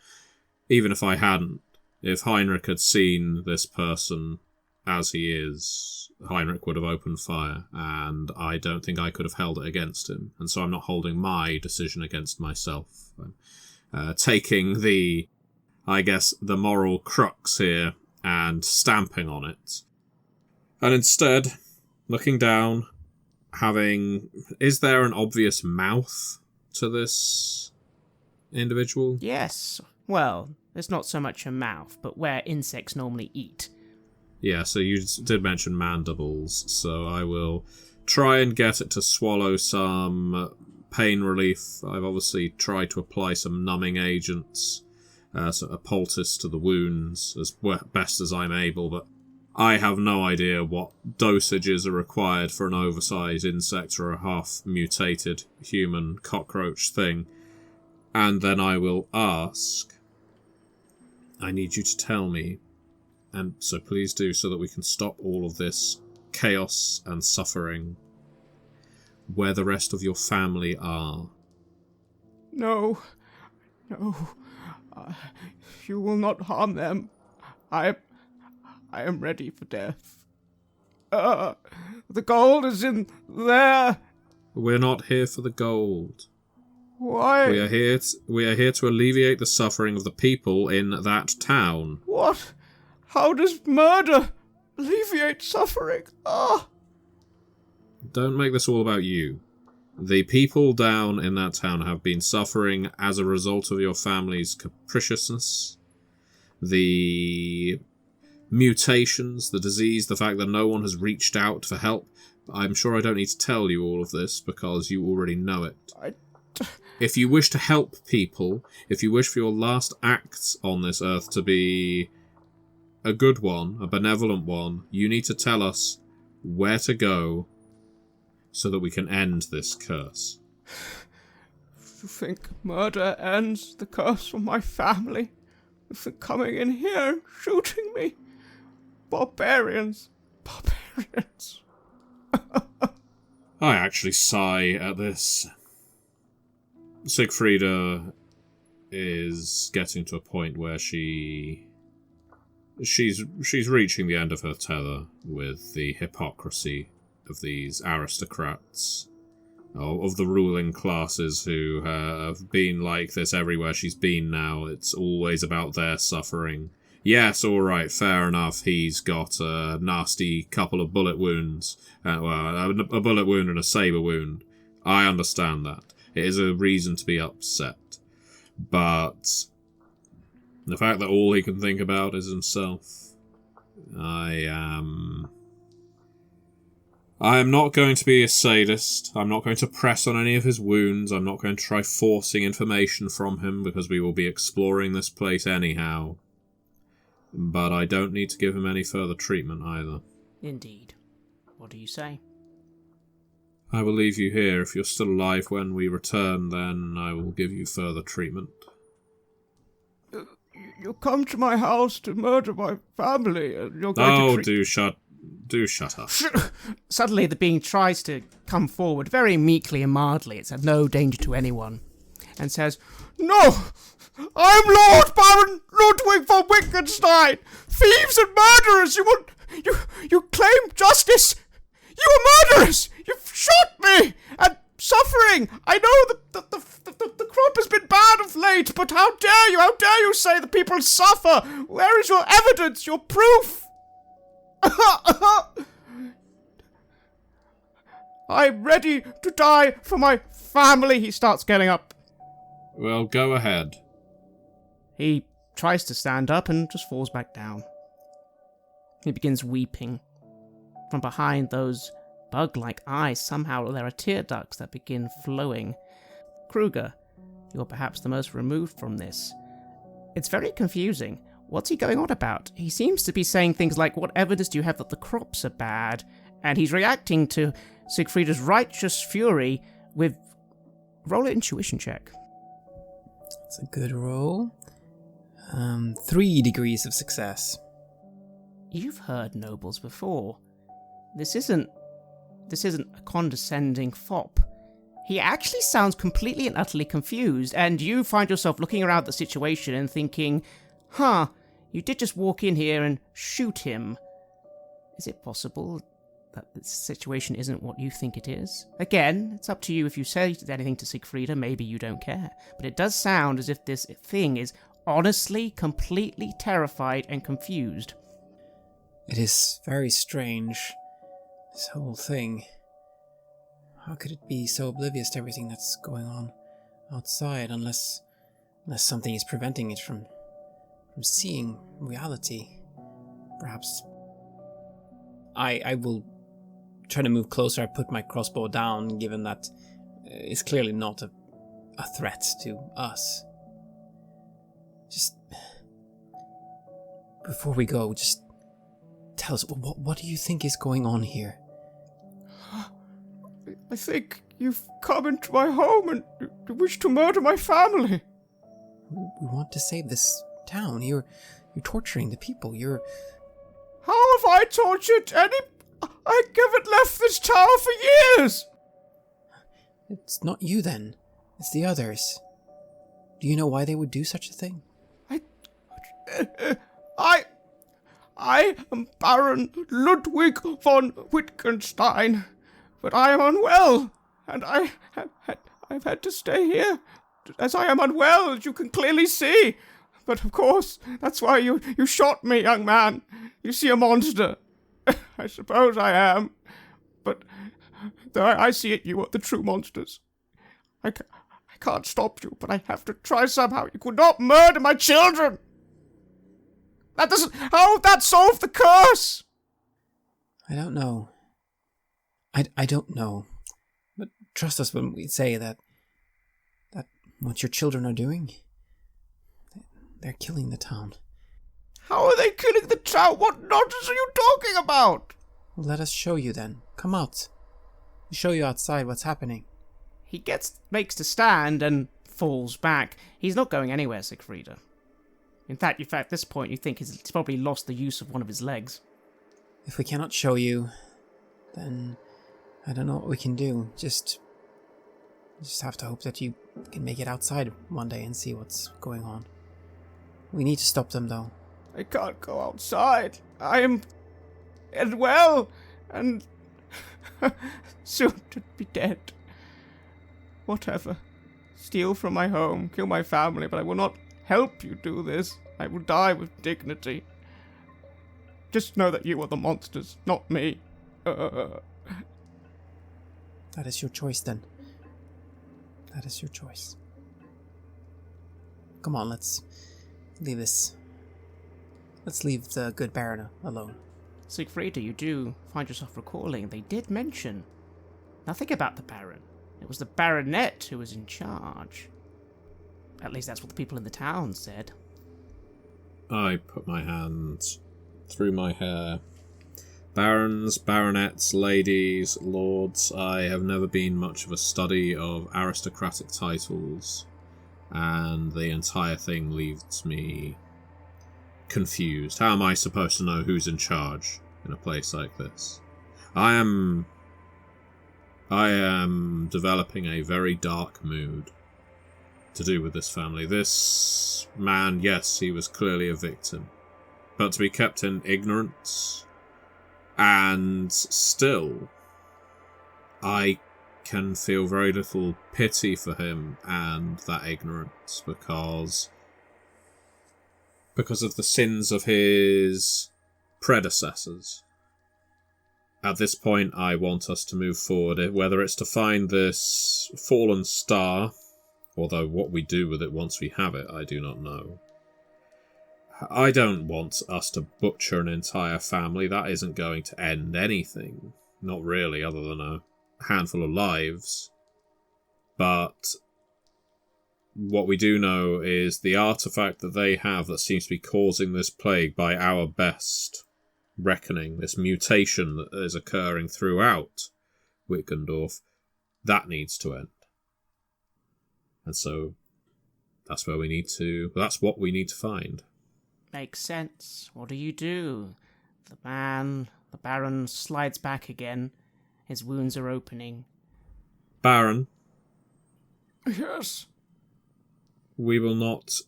even if I hadn't, if Heinrich had seen this person as he is, Heinrich would have opened fire, and I don't think I could have held it against him, and so I'm not holding my decision against myself. I'm taking the moral crux here and stamping on it. And instead, looking down, is there an obvious mouth to this individual? Yes. Well, there's not so much a mouth, but where insects normally eat. Yeah, so you did mention mandibles, so I will try and get it to swallow some pain relief. I've obviously tried to apply some numbing agents, so a poultice to the wounds as best as I'm able, but I have no idea what dosages are required for an oversized insect or a half-mutated human cockroach thing. And then I will ask, I need you to tell me, and so please do, so that we can stop all of this chaos and suffering, where the rest of your family are. No. You will not harm them. I am ready for death. The gold is in there. We're not here for the gold. Why? We are here to alleviate the suffering of the people in that town. What? How does murder alleviate suffering? Don't make this all about you. The people down in that town have been suffering as a result of your family's capriciousness, the mutations, the disease, the fact that no one has reached out for help. I'm sure I don't need to tell you all of this because you already know it. If you wish to help people, if you wish for your last act on this earth to be a good one, a benevolent one, you need to tell us where to go so that we can end this curse. You think murder ends the curse from my family? You think coming in here and shooting me? Barbarians. I actually sigh at this. Siegfrieda is getting to a point where she's reaching the end of her tether with the hypocrisy of these aristocrats, of the ruling classes who have been like this everywhere she's been now. It's always about their suffering. Yes, all right, fair enough. He's got a nasty couple of bullet wounds. A bullet wound and a saber wound. I understand that. It is a reason to be upset. But the fact that all he can think about is himself. I am not going to be a sadist. I'm not going to press on any of his wounds. I'm not going to try forcing information from him because we will be exploring this place anyhow. But I don't need to give him any further treatment either. Indeed. What do you say? I will leave you here. If you're still alive when we return, then I will give you further treatment. You come to my house to murder my family, and you're going to do shut up. Suddenly the being tries to come forward very meekly and mildly. It's at no danger to anyone. And says, No! I'm Lord Baron Ludwig von Wittgenstein! Thieves and murderers! You claim justice! You are murderers! You've shot me! And suffering! I know that the crop has been bad of late, but how dare you say the people suffer? Where is your evidence, your proof? I'm ready to die for my family. He starts getting up. Well, go ahead. He tries to stand up and just falls back down. He begins weeping. From behind those bug-like eyes, somehow there are tear ducts that begin flowing. Kruger, you're perhaps the most removed from this. It's very confusing. What's he going on about? He seems to be saying things like, what evidence do you have that the crops are bad? And he's reacting to Siegfrieda's righteous fury with... Roll an intuition check. That's a good roll. 3 degrees of success. You've heard nobles before. This isn't a condescending fop. He actually sounds completely and utterly confused, and you find yourself looking around the situation and thinking, you did just walk in here and shoot him. Is it possible that this situation isn't what you think it is? Again, it's up to you if you say anything to Siegfrieda, maybe you don't care. But it does sound as if this thing is honestly, completely terrified and confused. It is very strange, this whole thing. How could it be so oblivious to everything that's going on outside, unless something is preventing it from seeing reality? Perhaps. I will try to move closer. I put my crossbow down, given that it's clearly not a threat to us. Just before we go, just tell us, what do you think is going on here? I think you've come into my home and you wish to murder my family. We want to save this town. You're torturing the people. How have I tortured any... I haven't left this tower for years! It's not you then. It's the others. Do you know why they would do such a thing? I am Baron Ludwig von Wittgenstein, but I am unwell, and I've had to stay here, as I am unwell, as you can clearly see. But of course, that's why you shot me, young man. You see a monster. I suppose I am, but though I see it, you are the true monsters. I can't stop you, but I have to try somehow. You could not murder my children! How would that solve the curse? I don't know. I don't know. But trust us when we say that what your children are doing, they're killing the town. How are they killing the town? What nonsense are you talking about? Well, let us show you then. Come out. We'll show you outside what's happening. He makes to stand and falls back. He's not going anywhere, Siegfrieda. In fact, at this point, you think he's probably lost the use of one of his legs. If we cannot show you, then I don't know what we can do. Just have to hope that you can make it outside one day and see what's going on. We need to stop them, though. I can't go outside. I am unwell and soon to be dead. Whatever. Steal from my home, kill my family, but I will not help you do this. I will die with dignity. Just know that you are the monsters, not me. That is your choice, then. That is your choice. Come on, let's leave this. Let's leave the good Baron alone. Siegfrieda, you do find yourself recalling they did mention nothing about the Baron. It was the Baronet who was in charge. At least that's what the people in the town said. I put my hands through my hair. Barons, baronets, ladies, lords, I have never been much of a study of aristocratic titles, and the entire thing leaves me confused. How am I supposed to know who's in charge in a place like this? I am developing a very dark mood to do with this family. This man, yes, he was clearly a victim, but to be kept in ignorance, and still, I can feel very little pity for him and that ignorance because of the sins of his predecessors. At this point, I want us to move forward, whether it's to find this fallen star, although what we do with it once we have it, I do not know. I don't want us to butcher an entire family. That isn't going to end anything. Not really, other than a handful of lives. But what we do know is the artifact that they have that seems to be causing this plague by our best reckoning, this mutation that is occurring throughout Wittgendorf, that needs to end. And so that's what we need to find. Makes sense. What do you do? The Baron slides back again. His wounds are opening. Baron? Yes? We will not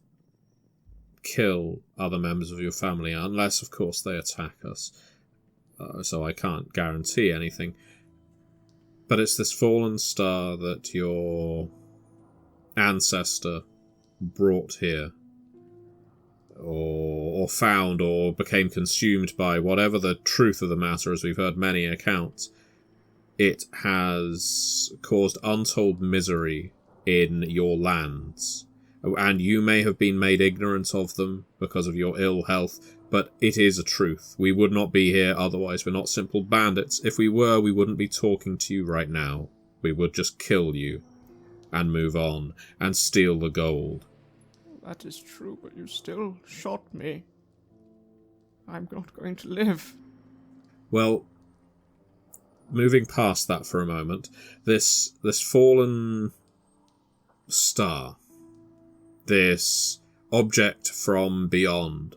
kill other members of your family unless, of course, they attack us. So I can't guarantee anything. But it's this fallen star that your ancestor brought here, or found, or became consumed by, whatever the truth of the matter, as we've heard many accounts. It has caused untold misery in your lands, and you may have been made ignorant of them because of your ill health, but it is a truth. We would not be here otherwise. We're not simple bandits. If we were, we wouldn't be talking to you right now. We would just kill you and move on and steal the gold. That is true, but you still shot me. I'm not going to live. Well, moving past that for a moment, this fallen star, this object from beyond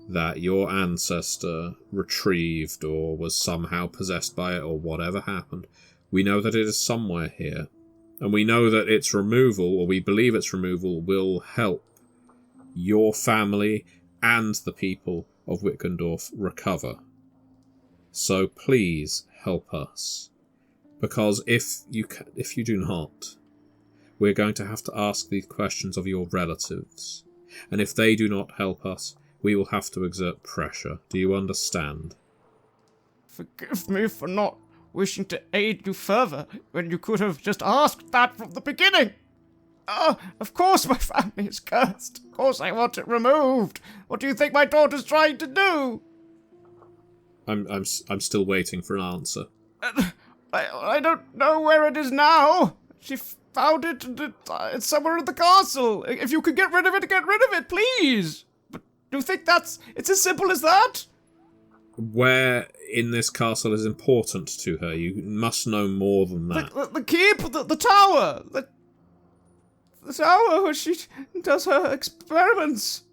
that your ancestor retrieved or was somehow possessed by it or whatever happened, we know that it is somewhere here. And we know that its removal, or we believe its removal, will help your family and the people of Wittgendorf recover. So please help us. Because if you do not, we're going to have to ask these questions of your relatives. And if they do not help us, we will have to exert pressure. Do you understand? Forgive me for not wishing to aid you further when you could have just asked that from the beginning. Of course my family is cursed. Of course I want it removed. What do you think my daughter's trying to do? I'm still waiting for an answer. I don't know where it is now. She found it, and it's somewhere in the castle. If you could get rid of it, please. But do you think it's as simple as that? Where in this castle is important to her? You must know more than that. The keep, the tower, the tower where she does her experiments.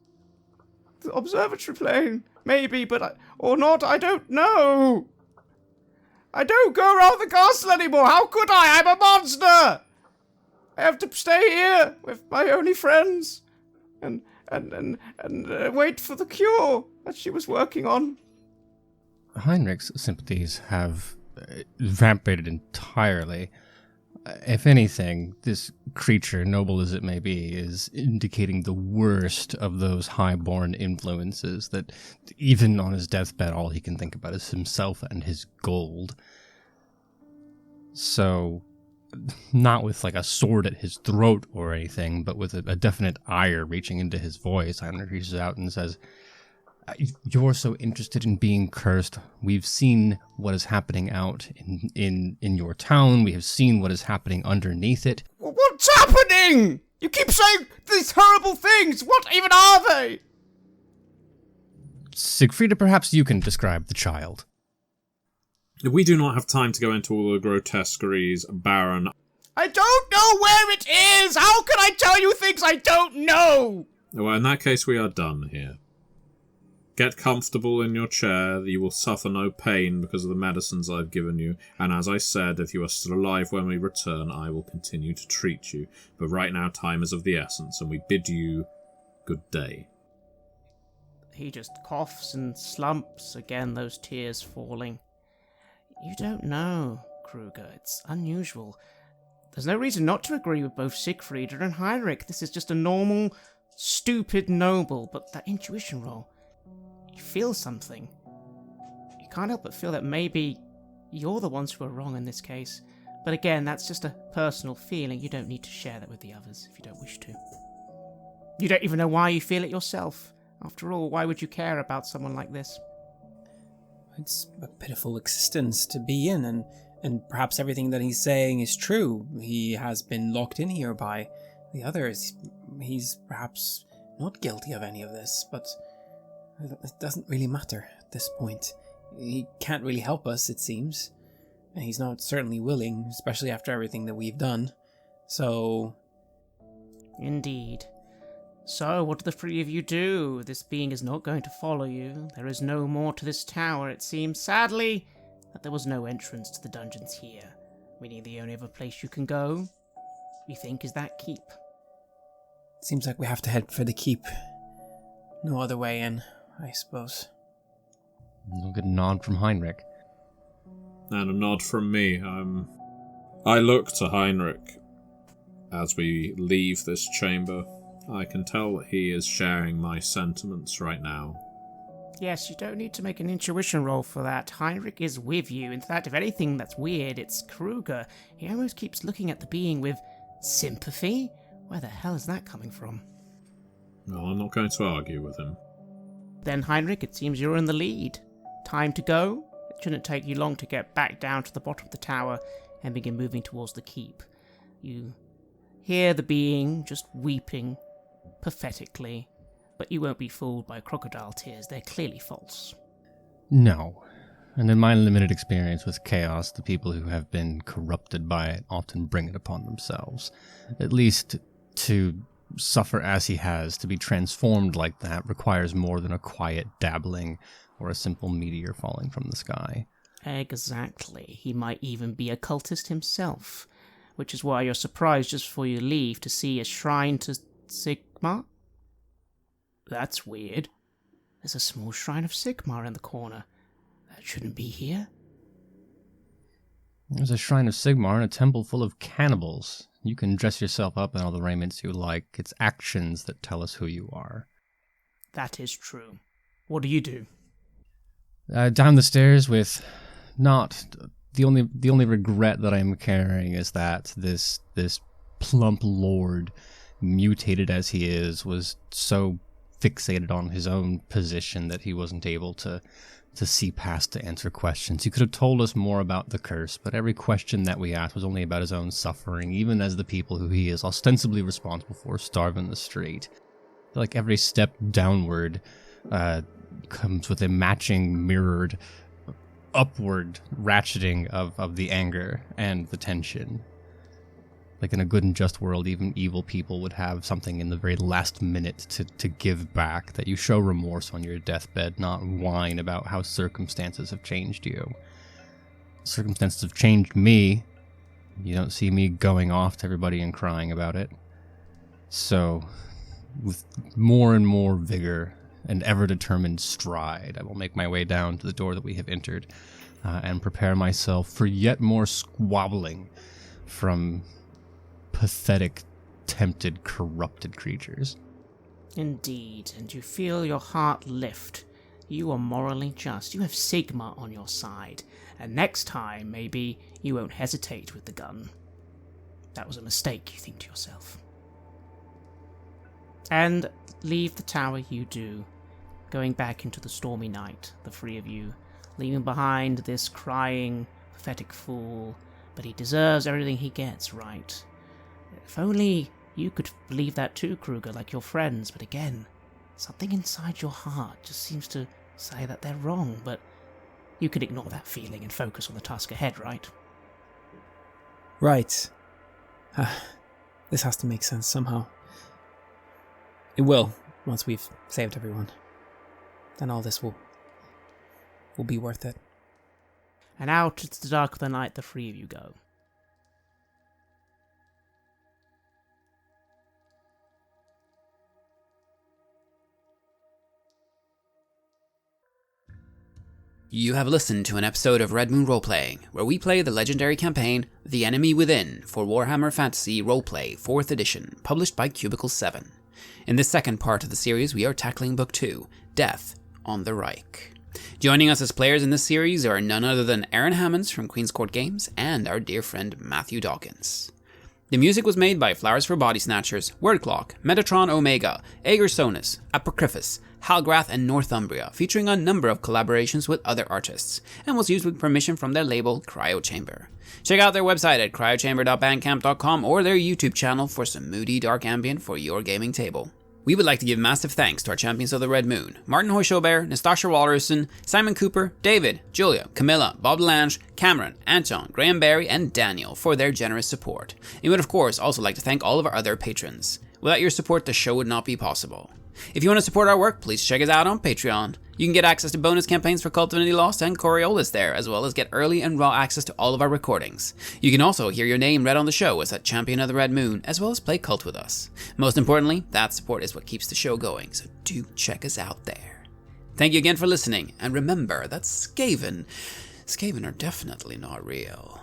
The observatory plane, maybe, or not, I don't know. I don't go around the castle anymore. How could I? I'm a monster. I have to stay here with my only friends and wait for the cure that she was working on. Heinrich's sympathies have evaporated entirely. If anything, this creature, noble as it may be, is indicating the worst of those high-born influences that even on his deathbed all he can think about is himself and his gold. So, not with like a sword at his throat or anything, but with a definite ire reaching into his voice, Heinrich reaches out and says, "You're so interested in being cursed. We've seen what is happening out in your town. We have seen what is happening underneath it." What's happening? You keep saying these horrible things. What even are they? Siegfried, perhaps you can describe the child. We do not have time to go into all the grotesqueries, Baron. I don't know where it is. How can I tell you things I don't know? Well, in that case, we are done here. Get comfortable in your chair. You will suffer no pain because of the medicines I've given you. And as I said, if you are still alive when we return, I will continue to treat you. But right now, time is of the essence, and we bid you good day. He just coughs and slumps, again those tears falling. You don't know, Kruger. It's unusual. There's no reason not to agree with both Siegfried and Heinrich. This is just a normal, stupid noble, but that intuition roll... You feel something. You can't help but feel that maybe you're the ones who are wrong in this case. But again, that's just a personal feeling. You don't need to share that with the others if you don't wish to. You don't even know why you feel it yourself. After all, why would you care about someone like this? It's a pitiful existence to be in, and perhaps everything that he's saying is true. He has been locked in here by the others. He's perhaps not guilty of any of this, but it doesn't really matter at this point. He can't really help us, it seems. And he's not certainly willing, especially after everything that we've done. So... Indeed. So, what do the three of you do? This being is not going to follow you. There is no more to this tower, it seems. Sadly, that there was no entrance to the dungeons here, meaning the only other place you can go, you think, is that keep. Seems like we have to head for the keep. No other way in, I suppose. We'll get a nod from Heinrich. And a nod from me. I look to Heinrich as we leave this chamber. I can tell that he is sharing my sentiments right now. Yes, you don't need to make an intuition roll for that. Heinrich is with you. In fact, if anything that's weird, it's Kruger. He almost keeps looking at the being with sympathy. Where the hell is that coming from? Well, I'm not going to argue with him. Then, Heinrich, it seems you're in the lead. Time to go? It shouldn't take you long to get back down to the bottom of the tower and begin moving towards the keep. You hear the being just weeping pathetically, but you won't be fooled by crocodile tears. They're clearly false. No. And in my limited experience with chaos, the people who have been corrupted by it often bring it upon themselves. At least to suffer as he has, to be transformed like that, requires more than a quiet dabbling or a simple meteor falling from the sky. Exactly. He might even be a cultist himself, which is why you're surprised just before you leave to see a shrine to Sigmar? That's weird. There's a small shrine of Sigmar in the corner. That shouldn't be here. There's a shrine of Sigmar and a temple full of cannibals. You can dress yourself up in all the raiments you like. It's actions that tell us who you are. That is true. What do you do? Down the stairs with not... The only regret that I'm carrying is that this plump lord, mutated as he is, was so fixated on his own position that he wasn't able to see past to answer questions. He could have told us more about the curse, but every question that we asked was only about his own suffering, even as the people who he is ostensibly responsible for starve in the street. Like every step downward comes with a matching mirrored upward ratcheting of the anger and the tension. Like in a good and just world, even evil people would have something in the very last minute to give back, that you show remorse on your deathbed, not whine about how circumstances have changed you. Circumstances have changed me. You don't see me going off to everybody and crying about it. So, with more and more vigor and ever-determined stride, I will make my way down to the door that we have entered and prepare myself for yet more squabbling from pathetic, tempted, corrupted creatures. Indeed, and you feel your heart lift. You are morally just. You have Sigma on your side. And next time, maybe you won't hesitate with the gun. That was a mistake, you think to yourself. And leave the tower you do, going back into the stormy night, the three of you, leaving behind this crying, pathetic fool. But he deserves everything he gets, right? If only you could believe that too, Kruger, like your friends, but again, something inside your heart just seems to say that they're wrong, but you can ignore that feeling and focus on the task ahead, right? Right. This has to make sense somehow. It will, once we've saved everyone. Then all this will be worth it. And out into the dark of the night, the three of you go. You have listened to an episode of Red Moon Roleplaying, where we play the legendary campaign The Enemy Within for Warhammer Fantasy Roleplay 4th edition, published by Cubicle 7. In this second part of the series, we are tackling Book 2, Death on the Reich. Joining us as players in this series are none other than Aaron Hammonds from Queen's Court Games and our dear friend Matthew Dawkins. The music was made by Flowers for Body Snatchers, Wordclock, Metatron Omega, Ager Sonus, Apocryphus, Halgrath, and Northumbria, featuring a number of collaborations with other artists, and was used with permission from their label Cryo Chamber. Check out their website at cryochamber.bandcamp.com or their YouTube channel for some moody dark ambient for your gaming table. We would like to give massive thanks to our champions of the Red Moon, Martin Heuschober, Nastasia, Raulerson, Simon Cooper, David, Julia, Camilla, Bob Lange, Cameron, Antxon, Graham Barey, and Daniel for their generous support. We would of course also like to thank all of our other patrons. Without your support, the show would not be possible. If you want to support our work, please check us out on Patreon. You can get access to bonus campaigns for Cult of Divinity Lost and Coriolis there, as well as get early and raw access to all of our recordings. You can also hear your name read on the show as a champion of the Red Moon, as well as play Cult with us. Most importantly, that support is what keeps the show going, so do check us out there. Thank you again for listening, and remember that Skaven are definitely not real.